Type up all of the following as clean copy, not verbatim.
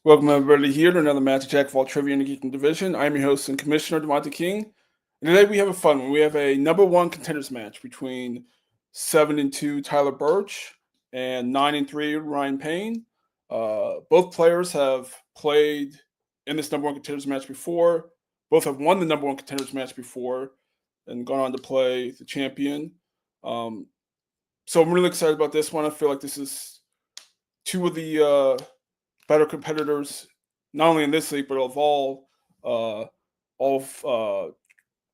Welcome everybody here to another match of Jack of all Trivia in the Geeking Division. I'm your host and Commissioner Devontae King. And today we have a fun one. We have a number one contenders match between 7-2 Tyler Burch and 9-3 Ryan Payne. Both players have played in this number one contenders match before. Both have won the number one contenders match before and gone on to play the champion. So I'm really excited about this one. I feel like this is two of the better competitors, not only in this league but of all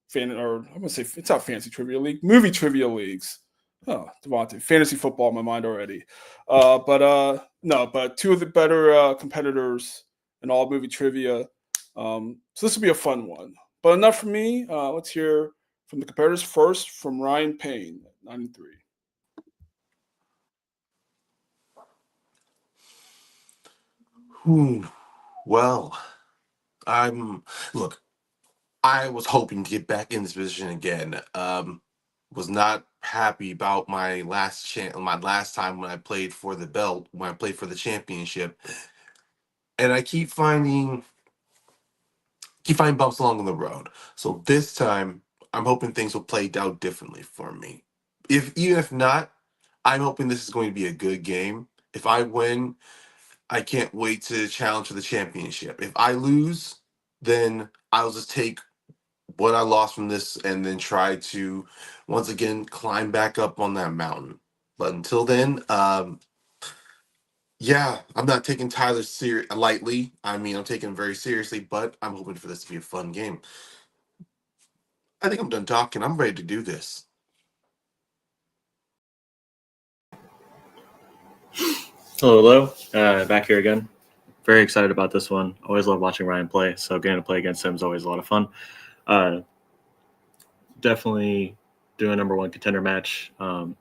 fan, or I'm gonna say it's not fantasy trivia league, movie trivia leagues. Oh, Devontae, fantasy football in my mind already. But two of the better competitors in all movie trivia. So this will be a fun one. But enough from me. Let's hear from the competitors first. From Ryan Payne, 93. Well, look, I was hoping to get back in this position again. Was not happy about my last time when I played for the belt, when I played for the championship. And I keep finding bumps along the road. So this time I'm hoping things will play out differently for me. Even if not, I'm hoping this is going to be a good game. If I win, I can't wait to challenge for the championship. If I lose, then I'll just take what I lost from this and then try to once again climb back up on that mountain. But until then, yeah, I'm not taking Tyler lightly. I mean, I'm taking him very seriously, but I'm hoping for this to be a fun game. I think I'm done talking. I'm ready to do this. Hello. Back here again. Very excited about this one. Always love watching Ryan play, so getting to play against him is always a lot of fun. Definitely doing a number one contender match. Lots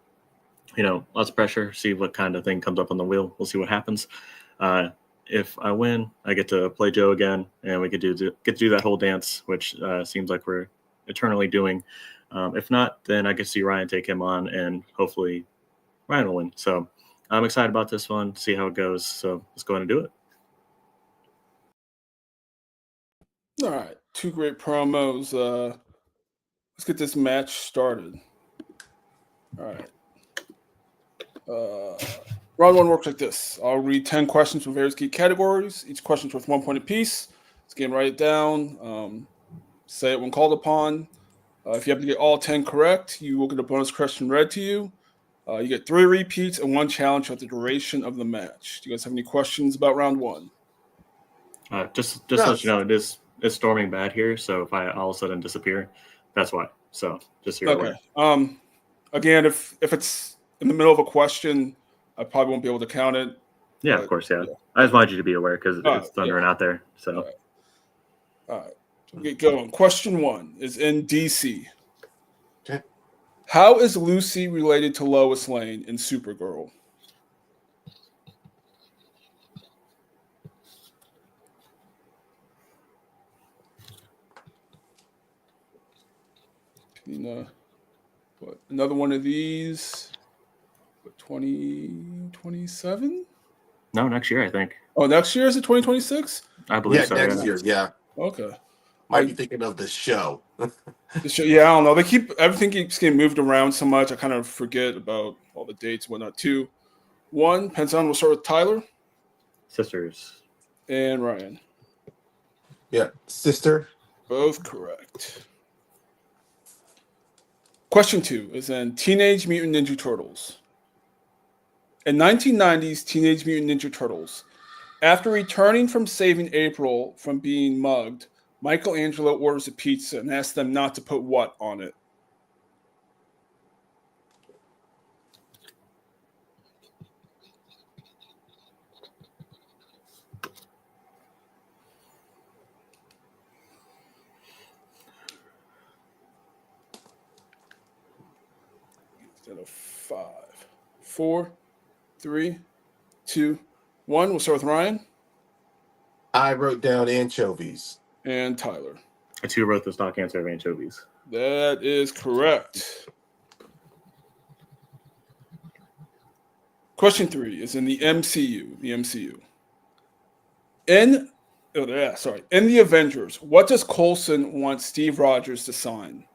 of pressure. See what kind of thing comes up on the wheel. We'll see what happens. If I win, I get to play Joe again, and we get to do that whole dance, which seems like we're eternally doing. If not, then I get to see Ryan take him on, and hopefully Ryan will win. So I'm excited about this one. See how it goes. So let's go ahead and do it. All right, two great promos. Let's get this match started. All right. Round one works like this. I'll read 10 questions from various key categories. Each question's worth 1 point apiece. Let's again write it down. Say it when called upon. If you have to get all 10 correct, you will get a bonus question read to you. You get 3 repeats and 1 challenge throughout the duration of the match. Do you guys have any questions about round one? Just to let you know, it's storming bad here, so if I all of a sudden disappear, that's why. So just here. Okay. Again, if it's in the middle of a question, I probably won't be able to count it. Yeah, of course, yeah. I just wanted you to be aware because it's thundering out there. So. All right. We'll get going. Question 1 is in DC. Okay. How is Lucy related to Lois Lane in Supergirl? What, another one of these? 2027? No, next year, I think. Oh, next year? Is it 2026? I believe so. Next year, yeah. Okay. Might be thinking of the show. Yeah, I don't know. Everything keeps getting moved around so much. I kind of forget about all the dates and whatnot. 2, 1. Penson, we'll start with Tyler. Sisters. And Ryan. Yeah, sister. Both correct. Question 2 is in Teenage Mutant Ninja Turtles. In 1990's Teenage Mutant Ninja Turtles, after returning from saving April from being mugged, Michelangelo orders a pizza and asks them not to put what on it? Instead of 5, 4, 3, 2, 1. We'll start with Ryan. I wrote down anchovies. And Tyler. I too wrote the stock answer of anchovies. That is correct. Question 3 is in the MCU. In the Avengers, what does Coulson want Steve Rogers to sign?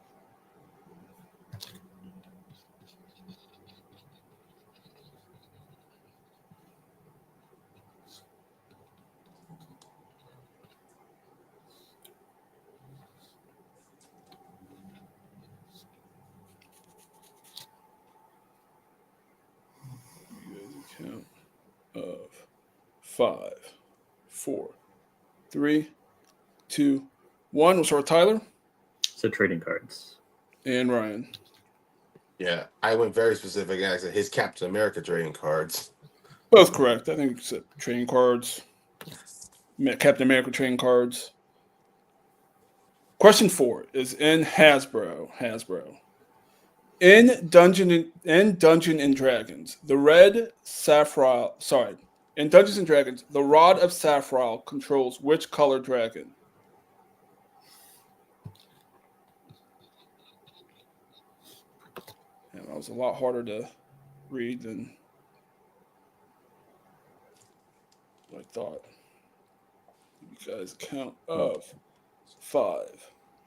Count of 5, 4, 3, 2, 1. We'll start with Tyler So trading cards. and Ryan. Yeah, I went very specific. I said his Captain America trading cards. Both correct. I think it's trading cards. Captain America trading cards. Question 4 is in Hasbro. In Dungeons and Dragons, the in Dungeons and Dragons, the Rod of Saffron controls which color dragon? And that was a lot harder to read than what I thought. You guys count of 5,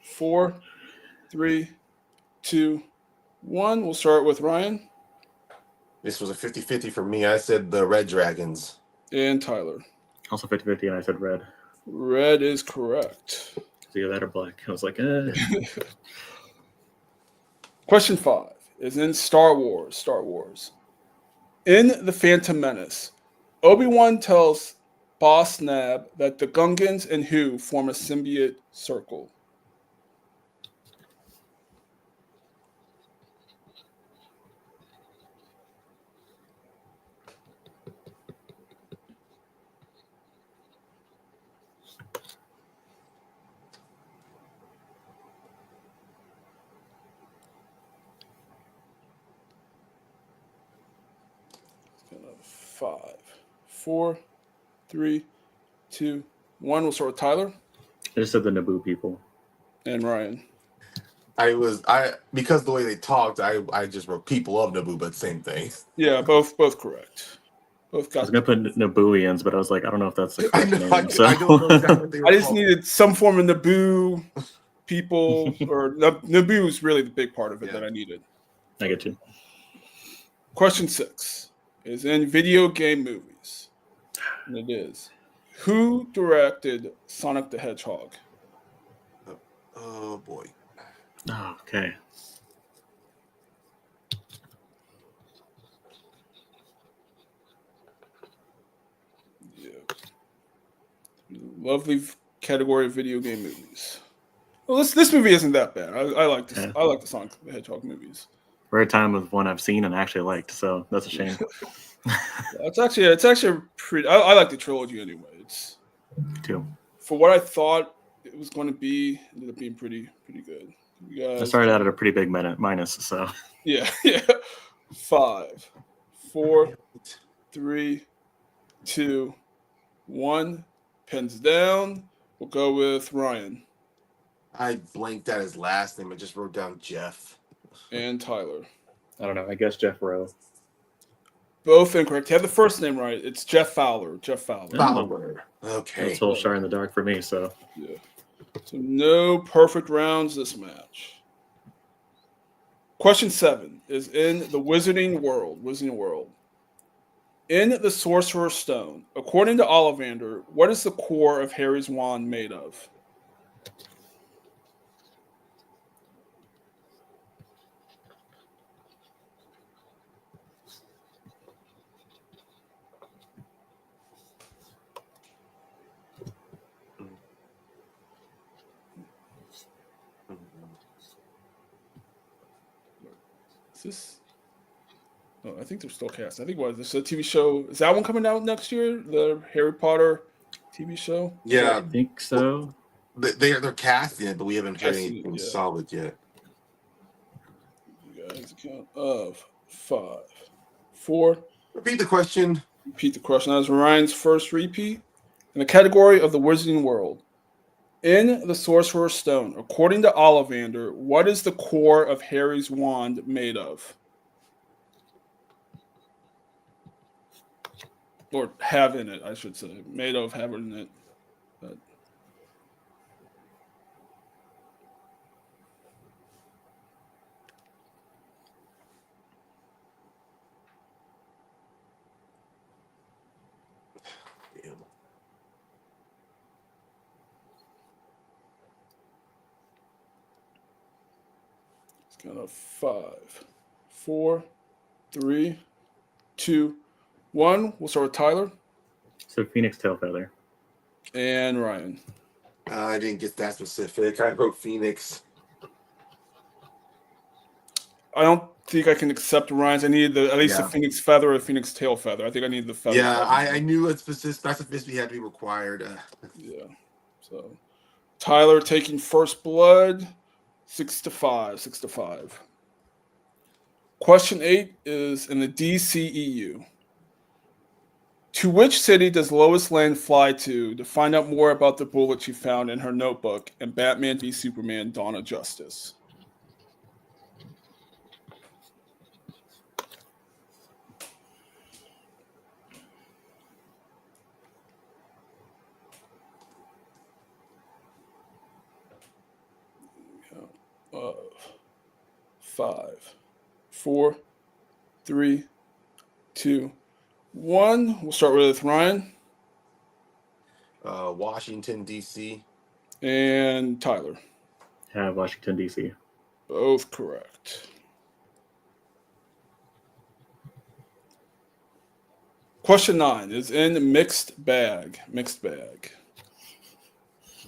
4, 3, 2, 1. We'll start with Ryan This was a 50-50 for me. I said the Red Dragons. and Tyler. Also 50-50, and I said red. Red is correct. It's either that or black. I was like, eh. Question 5 is in Star Wars. In The Phantom Menace, Obi-Wan tells Boss Nab that the Gungans and who form a symbiote circle. Five, 4, 3, 2, 1. We'll start with Tyler I just said the Naboo people. and Ryan. Because the way they talked, I just wrote people of Naboo, but same thing. Yeah, both correct. Both I was got. gonna put Nabooians, but I was like, I don't know if that's the I correct know, name. So I don't know exactly what they were I just called. needed some form of Naboo people, or Naboo is really the big part of it that I needed. I get you. Question 6 is in video game movies, and it is: who directed Sonic the Hedgehog? Oh boy. Oh, okay. Yeah. Lovely category of video game movies. Well, this movie isn't that bad. I like this. Yeah. I like the Sonic the Hedgehog movies. Rare time of one I've seen and actually liked, so that's a shame. It's actually pretty. I like the trilogy anyway. It's Too. for what I thought it was going to be. Ended up being pretty good. You guys, I started out at a pretty big minus, so yeah. 5, 4, 3, 2, 1. Pens down. We'll go with Ryan I blanked out his last name. I just wrote down Jeff. and Tyler. I don't know. I guess Jeff Rowe. Both incorrect. You have the first name right. It's Jeff Fowler. Fowler. Okay. That's a little star in the dark for me, so Yeah. So no perfect rounds this match. Question 7 is in the Wizarding World. In the Sorcerer's Stone, according to Ollivander, what is the core of Harry's wand made of? Is this? Oh, I think they're still cast. I think what this is a TV show. Is that one coming out next year? The Harry Potter TV show? Yeah, I think so. they're casting it, but we haven't heard Casting it, anything yeah. solid yet. You guys count of 5, 4. Repeat the question. Repeat the question. That was Ryan's first repeat. In the category of the Wizarding World. In the Sorcerer's Stone, according to Ollivander, what is the core of Harry's wand made of? or have in it, I should say. Made of, have in it. But Damn. it's kind of 5, 4, 3, 2, 1. We'll start with Tyler So Phoenix tail feather. and Ryan. I didn't get that specific. I wrote Phoenix. I don't think I can accept Ryan's. I needed at least Yeah. a Phoenix feather or a Phoenix tail feather. I think I need the feather. Yeah, I knew it's specificity had to be required. Yeah. So Tyler taking first blood, 6-5, 6-5. Question 8 is in the DCEU. To which city does Lois Lane fly to find out more about the bullet she found in her notebook in Batman v Superman: Dawn of Justice? Uh, 5, 4, 3, 2, 1. We'll start with Ryan Washington, D.C. and Tyler. Have Washington, D.C. Both correct. Question 9 is in mixed bag. Mixed bag.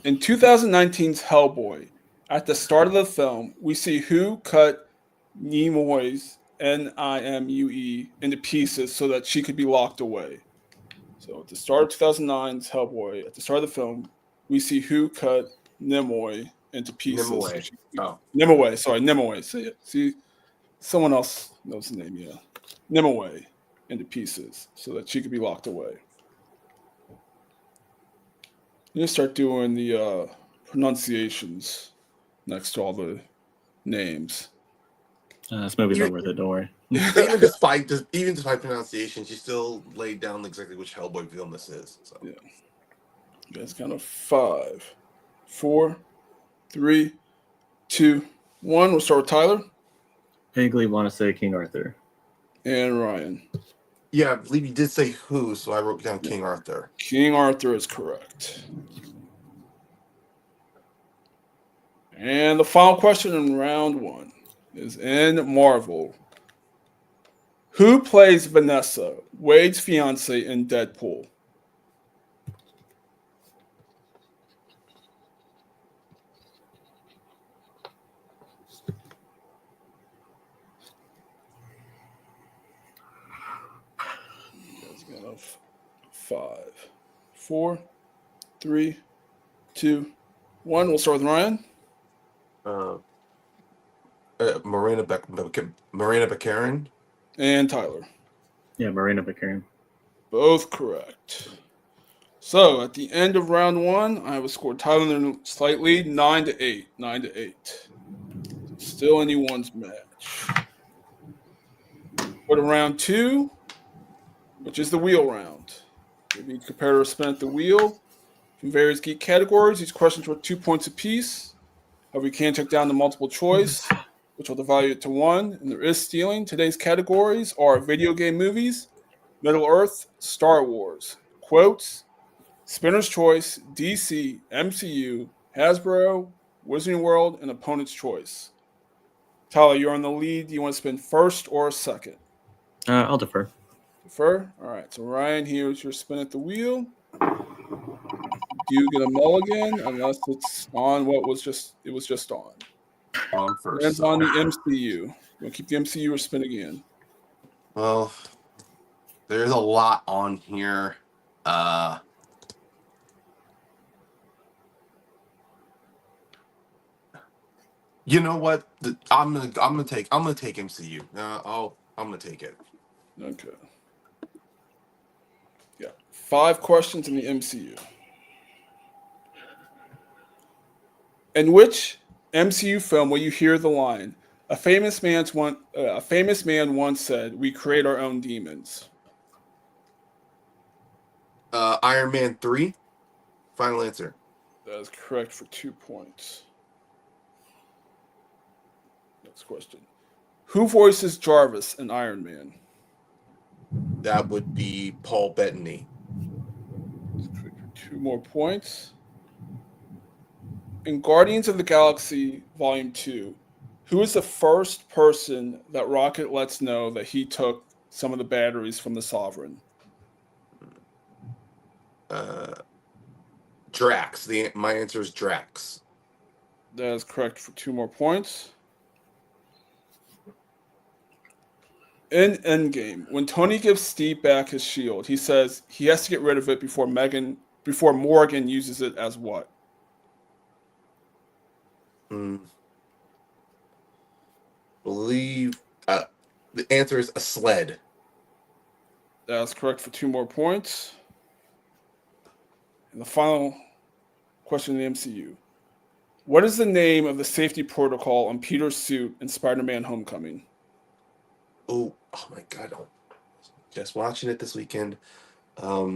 In 2019's Hellboy, at the start of the film, we see who cut Nimoy's Nimue into pieces so that she could be locked away. So at the start of 2009's Hellboy, at the start of the film, we see who cut Nimoy into pieces. Nimue. Nimue. See, someone else knows the name, yeah. Nimue into pieces so that she could be locked away. You start doing the pronunciations next to all the names. This movie's not worth it. Don't worry. even despite pronunciation, she still laid down exactly which Hellboy film this is. So. Yeah. That's kind of 5, 4, 3, 2, 1. We'll start with Tyler Vaguely want to say King Arthur. and Ryan. Yeah, I believe you did say who, so I wrote down King Arthur. King Arthur is correct. And the final question in round 1 is in Marvel. Who plays Vanessa, Wade's fiance in Deadpool? That's kind of 5, 4, 3, 2, 1. We'll start with Ryan. Marina Baccarin. And Tyler. Yeah, Marina Baccarin. Both correct. So at the end of round 1, I have scored Tyler in a slight lead, 9-8. 9-8. Still anyone's match. Go to round 2, which is the wheel round. We'll be comparative spin at the wheel from various geek categories. These questions were 2 points apiece. However, we can check down the multiple choice, which will devalue it to 1. And there is stealing. Today's categories are video game movies, Middle Earth, Star Wars, quotes, Spinner's Choice, DC, MCU, Hasbro, Wizarding World, and Opponent's Choice. Tyler, you're on the lead. Do you want to spin first or second? I'll defer. Defer? All right. So, Ryan, here's your spin at the wheel. You get a mulligan unless it's on what was just on. On first. Lands on the MCU. You want to keep the MCU or spin again? Well, there's a lot on here. You know what? I'm gonna take MCU. I'm gonna take it. Okay. Yeah. 5 questions in the MCU. In which MCU film will you hear the line, a famous man once said, "We create our own demons"? Iron Man 3. Final answer. That is correct for 2 points. Next question. Who voices Jarvis in Iron Man? That would be Paul Bettany. That's correct for 2 more points. In Guardians of the Galaxy Volume 2, who is the first person that Rocket lets know that he took some of the batteries from the Sovereign? Drax. My answer is Drax. That is correct for 2 more points. In Endgame, when Tony gives Steve back his shield, he says he has to get rid of it before Morgan uses it as what? Believe the answer is a sled. That's correct for 2 more points. And the final question in the MCU. What is the name of the safety protocol on Peter's suit in Spider-Man Homecoming? Oh my God. Just watching it this weekend. Oh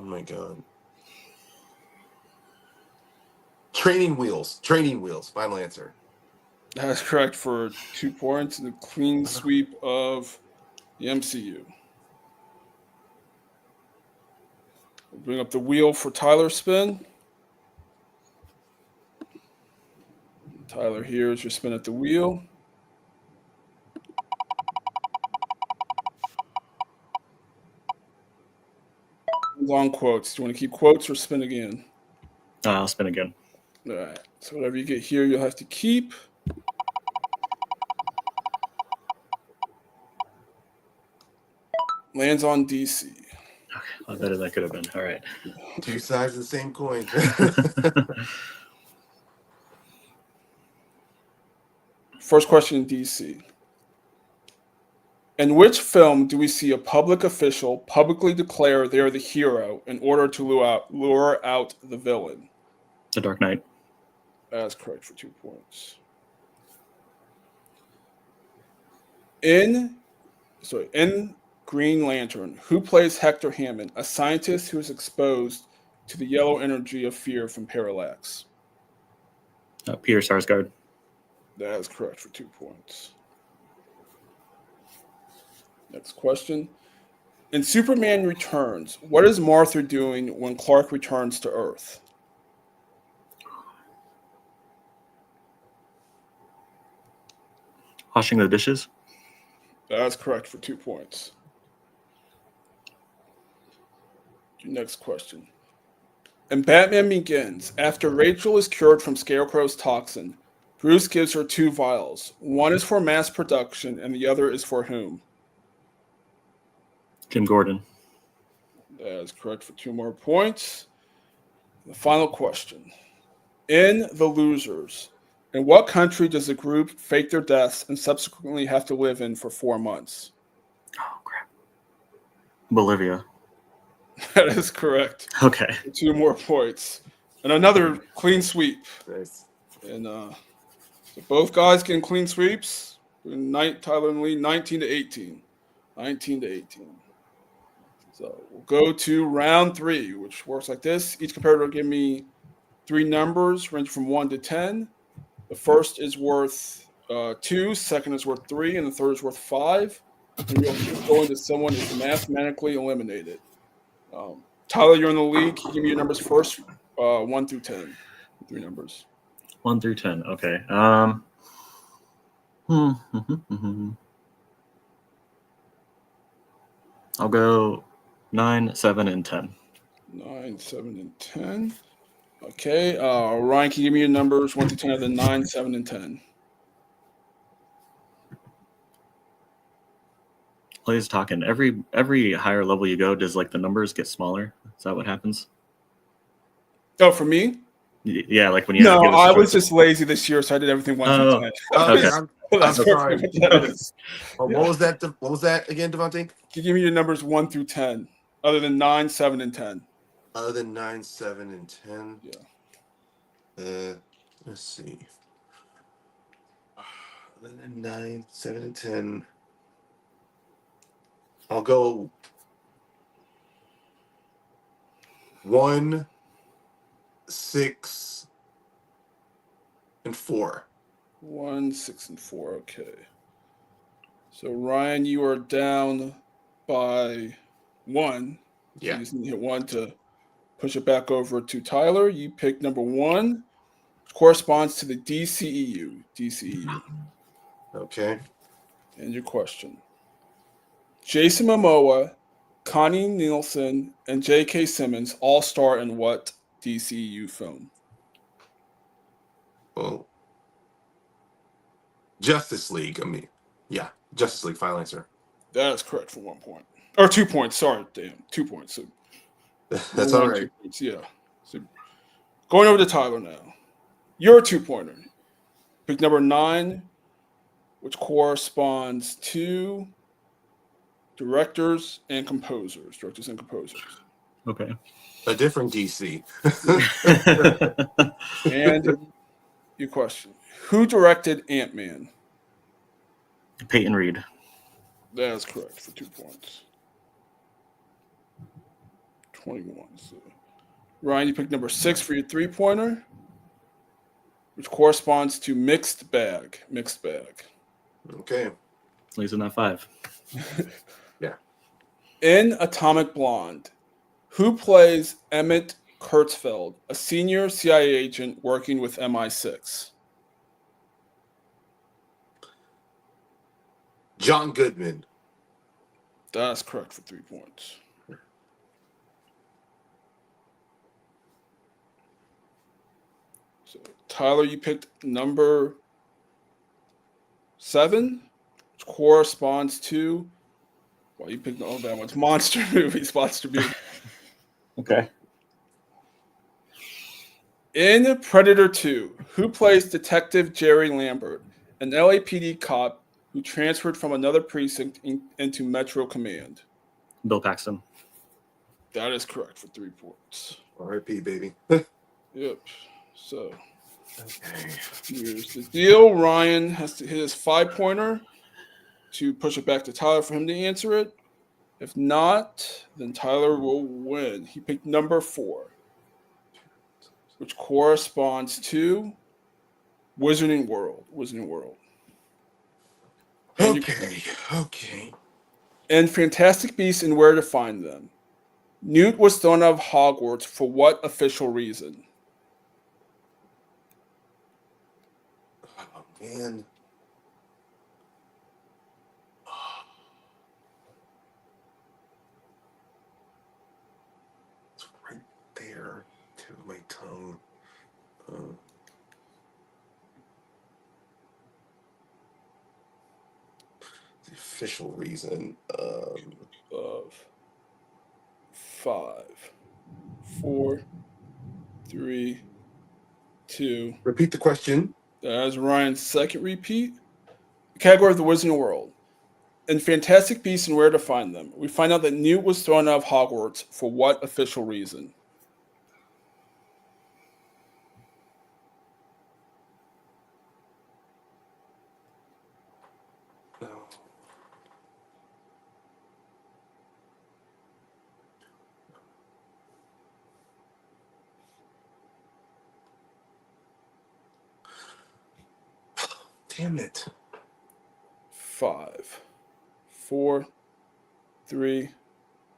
my God. Training wheels. Final answer. That is correct for 2 points and a clean sweep of the MCU. We'll bring up the wheel for Tyler's spin. Tyler, here is your spin at the wheel. Long quotes. Do you want to keep quotes or spin again? I'll spin again. All right. So whatever you get here, you'll have to keep. Lands on DC. Okay, I better that could have been. All right. Two sides of the same coin. First question in DC. In which film do we see a public official publicly declare they are the hero in order to lure out the villain? The Dark Knight. That's correct for 2 points. In Green Lantern, who plays Hector Hammond, a scientist who is exposed to the yellow energy of fear from Parallax? Peter Sarsgaard. That is correct for 2 points. Next question. In Superman Returns, what is Martha doing when Clark returns to Earth? Washing the dishes. That's correct for 2 points. Your next question. In Batman Begins, after Rachel is cured from Scarecrow's toxin, Bruce gives her 2 vials. One is for mass production, and the other is for whom? Jim Gordon. That is correct for 2 more points. The final question. In The Losers, in what country does the group fake their deaths and subsequently have to live in for 4 months? Oh, crap. Bolivia. That is correct. Okay. 2 more points. And another clean sweep. Nice. And so both guys getting clean sweeps. Tyler and Lee, 19-18. 19-18. So we'll go to round 3, which works like this. Each competitor will give me 3 numbers, range from 1 to 10. The first is worth 2, second is worth 3, and the third is worth 5. And we'll keep going until someone is mathematically eliminated. Tyler, you're in the lead. Can you give me your numbers first? 1 through 10. 3 numbers. 1 through 10. Okay. I'll go 9, 7, and 10. 9, 7, and 10. Okay. Ryan, can you give me your numbers 1 through 10 of the 9, 7, and 10? Please talking. Every higher level you go, does like the numbers get smaller? Is that what happens? Oh, for me? Yeah, like when you No, give us I a was choice. just lazy this year, so I did everything 1 through 10. Okay. That's I'm sorry. perfectly what that is. What was that? What was that again, Devontae? Can you give me your numbers 1 through 10, other than 9, 7, and 10? Other than 9, 7, and 10. Yeah. Let's see. and 9, 7 and 10. I'll go 1, 6, and 4. 1, 6, and 4. Okay. So Ryan, you are down by 1. So Yeah. you just need to hit 1 to push it back over to Tyler. You picked number 1, which corresponds to the DCEU. DCEU. Okay. And your question. Jason Momoa, Connie Nielsen, and J.K. Simmons all star in what DCEU film? Well, Justice League. I mean, yeah, Justice League. Final answer. That is correct for 1 point. Or 2 points. Sorry, damn. 2 points. So That's all 1, right. 2 points. Yeah. So going over to Tyler now. You're a 2-pointer. Pick number 9, which corresponds to directors and composers. Directors and composers. Okay. A different DC. And your question. Who directed Ant-Man? Peyton Reed. That is correct for 2 points. 21. So Ryan, you picked number 6 for your 3-pointer, which corresponds to mixed bag. Mixed bag. Okay. At least in that 5. Yeah. In Atomic Blonde, who plays Emmett Kurtzfeld, a senior CIA agent working with MI6? John Goodman. That's correct for 3 points. So Tyler, you picked number 7, which corresponds to. Well, you picked that one's monster movies. Monster movie. Okay. In Predator 2, who plays Detective Jerry Lambert, an LAPD cop who transferred from another precinct into Metro Command? Bill Paxton. That is correct for 3 points. R.I.P. baby. Yep. So Okay. here's the deal. Ryan has to hit his 5-pointer to push it back to Tyler for him to answer it. If not, then Tyler will win. He picked number 4, which corresponds to Wizarding World. Wizarding World. Okay. And Fantastic Beasts and Where to Find Them. Newt was thrown out of Hogwarts for what official reason? Oh, man. It's right there to my tongue. The official reason. Of 5, 4, 3, 2. Repeat the question. That is Ryan's second repeat. The category of the Wizarding World. In Fantastic Beasts and Where to Find Them, we find out that Newt was thrown out of Hogwarts for what official reason? No. Damn it. 5, 4, 3.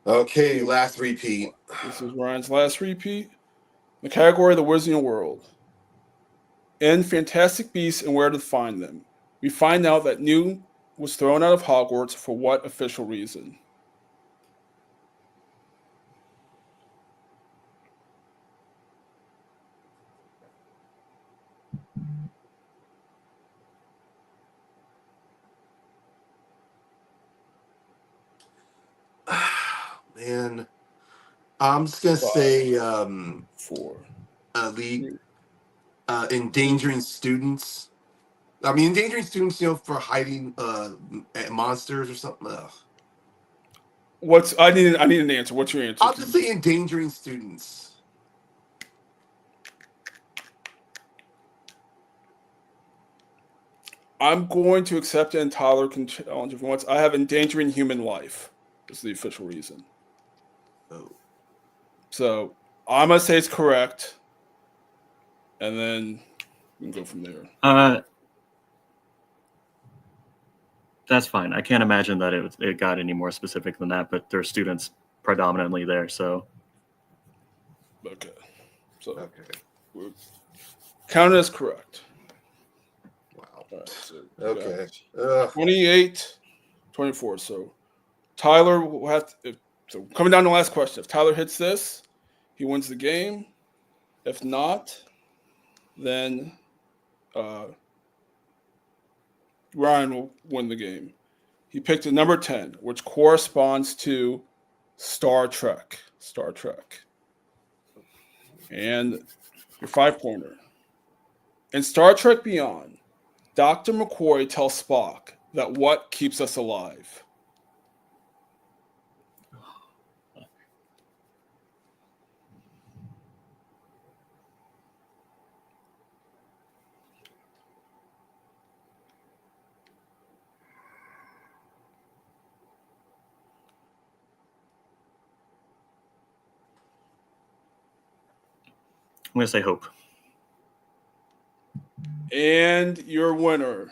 Okay, last repeat. This is Ryan's last repeat. The category of the Wizarding World. In Fantastic Beasts and Where to Find Them, we find out that Newt was thrown out of Hogwarts for what official reason? Man. I'm just gonna 5, say 4. league endangering students. I mean endangering students, for hiding monsters or something. Ugh. I need an answer. What's your answer? I'll just say endangering students. I'm going to accept it, and Tyler can challenge if he wants. I have endangering human life. Is the official reason. Oh. So I'm gonna say it's correct, and then we can go from there. That's fine. I can't imagine that it got any more specific than that, but there's students predominantly there, so. Okay. So Okay. we're counted as correct. Wow. All right, so Okay. 28-24. So Tyler will have to, so coming down to the last question. If Tyler hits this, he wins the game. If not, then Ryan will win the game. He picked a number 10, which corresponds to Star Trek. Star Trek. And your 5-pointer. In Star Trek Beyond, Dr. McCoy tells Spock that what keeps us alive? I'm going to say hope. And your winner,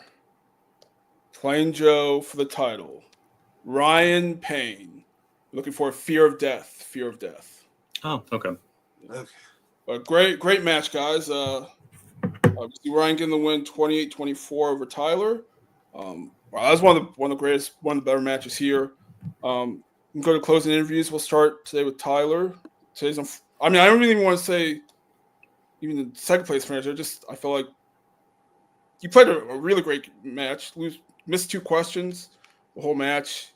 playing Joe for the title, Ryan Payne. Looking for Fear of Death. Fear of Death. Oh, okay. Great match, guys. Obviously, Ryan getting the win 28-24 over Tyler. Wow, that was one of the greatest, one of the better matches here. We can go to closing interviews. We'll start today with Tyler. I don't really even want to say even the second place finisher. I feel like you played a really great match. Missed 2 questions the whole match.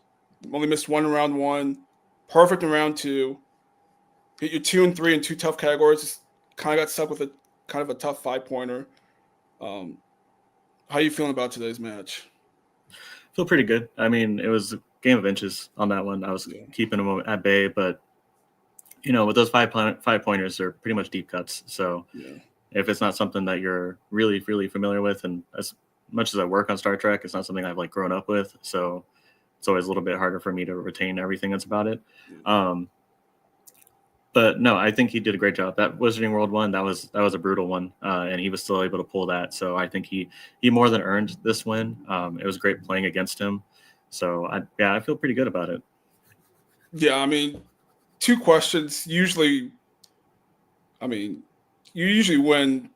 Only missed 1 in round 1. Perfect in round 2. Hit your 2 and 3 in 2 tough categories. Just kind of got stuck with a kind of a tough 5-pointer. How are you feeling about today's match? Feel pretty good. I mean, it was a game of inches on that one. I was keeping them at bay, but with those 5-pointers, they're pretty much deep cuts. So if it's not something that you're really, really familiar with, and as much as I work on Star Trek, it's not something I've grown up with. So it's always a little bit harder for me to retain everything that's about it. But no, I think he did a great job. That Wizarding World one, that was a brutal one, and he was still able to pull that. So I think he more than earned this win. It was great playing against him. So I feel pretty good about it. Yeah, I mean, 2 questions. Usually, you usually win,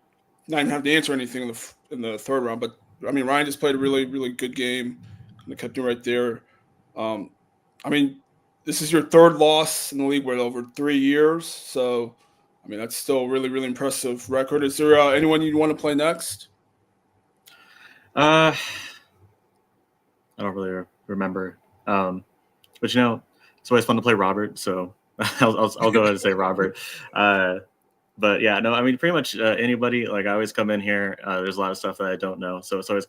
not even have to answer anything in the third round. But Ryan just played a really, really good game and kept you right there. This is your 3rd loss in the league with over 3 years. So, that's still a really, really impressive record. Is there anyone you'd want to play next? I don't really remember. But it's always fun to play Robert. So I'll go ahead and say Robert. But yeah, no, pretty much anybody. I always come in here. There's a lot of stuff that I don't know. So it's always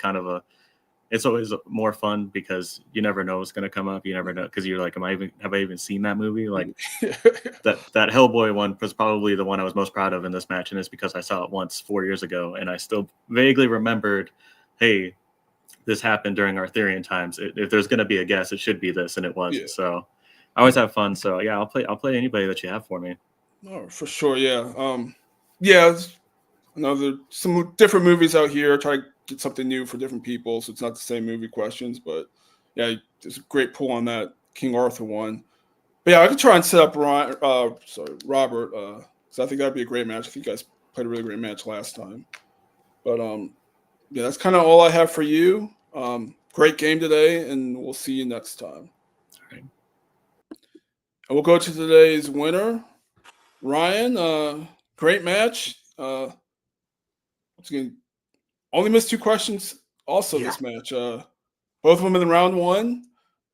it's always more fun because you never know what's going to come up. You never know because you're like, have I even seen that movie? that Hellboy one was probably the one I was most proud of in this match, and it's because I saw it once 4 years ago, and I still vaguely remembered, hey, this happened during Arthurian times. If there's going to be a guess, it should be this, and it was. Yeah. So I always have fun. So yeah, I'll play anybody that you have for me. Oh, for sure. Yeah. I know there's some different movies out here. Try to get something new for different people, so it's not the same movie questions. But yeah, there's a great pull on that King Arthur one. But yeah, I could try and set up Robert, because I think that'd be a great match. I think you guys played a really great match last time. But yeah, that's kind of all I have for you. Great game today, and we'll see you next time. All right. And we'll go to today's winner, Ryan. Great match. Again, only missed 2 questions. Also, this match, both of them in round 1,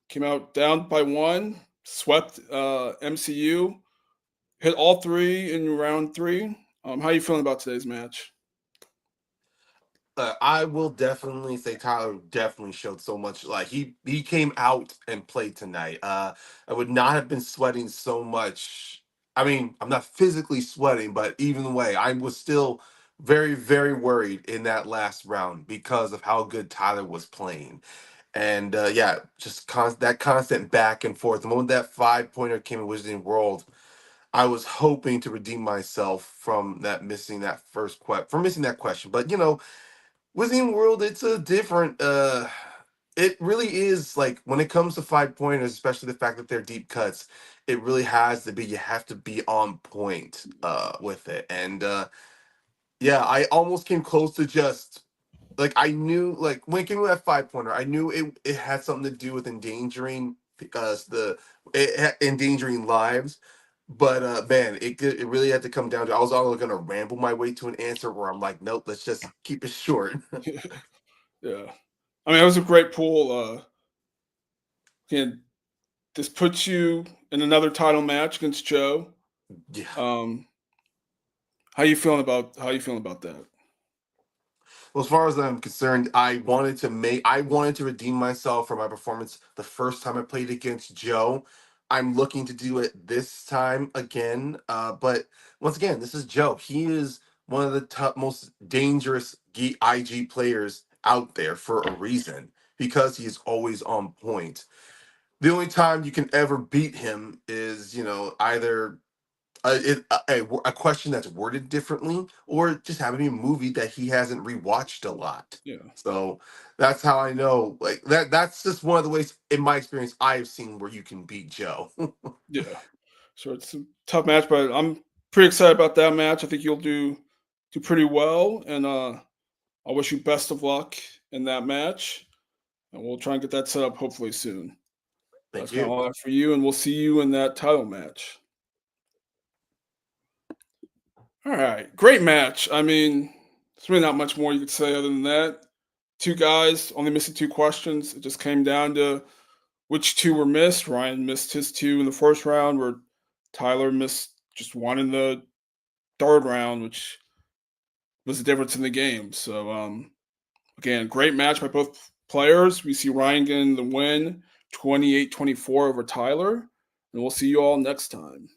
came out down by 1, swept MCU, hit all 3 in round 3. How are you feeling about today's match? I will definitely say Tyler definitely showed so much. He came out and played tonight. I would not have been sweating so much. I'm not physically sweating, but even the way I was still very, very worried in that last round because of how good Tyler was playing. And yeah, just that constant back and forth. The moment that 5-pointer came in Wizarding World, I was hoping to redeem myself from that missing that from missing that question. But Wizarding World, it's a different. It really is like when it comes to 5-pointers, especially the fact that they're deep cuts. It really has to be. You have to be on point with it, and yeah, I almost came close to just like I knew like when it came to that 5-pointer, I knew it had something to do with endangering because endangering lives. But man, it really had to come down to I was all gonna ramble my way to an answer where I'm like, nope, let's just keep it short. Yeah. I mean, it was a great pool. Again, this puts you in another title match against Joe. Yeah. Um, how you feeling about that? Well, as far as I'm concerned, I wanted to redeem myself for my performance the first time I played against Joe. I'm looking to do it this time again. But once again, this is Joe. He is one of the most dangerous IG players out there for a reason because he is always on point. The only time you can ever beat him is, either a question that's worded differently, or just having a movie that he hasn't rewatched a lot. Yeah. So that's how I know. Like that. That's just one of the ways, in my experience, I've seen where you can beat Joe. Yeah. So it's a tough match, but I'm pretty excited about that match. I think you'll do pretty well, and I wish you best of luck in that match, and we'll try and get that set up hopefully soon. Thank That's kind of you. all I have for you, and we'll see you in that title match. All right, great match. I mean, there's really not much more you could say other than that. Two guys only missing two questions. It just came down to which two were missed. Ryan missed his two in the first round, where Tyler missed just one in the third round, which was the difference in the game. So, again, great match by both players. We see Ryan getting the win 28-24 over Tyler, and we'll see you all next time.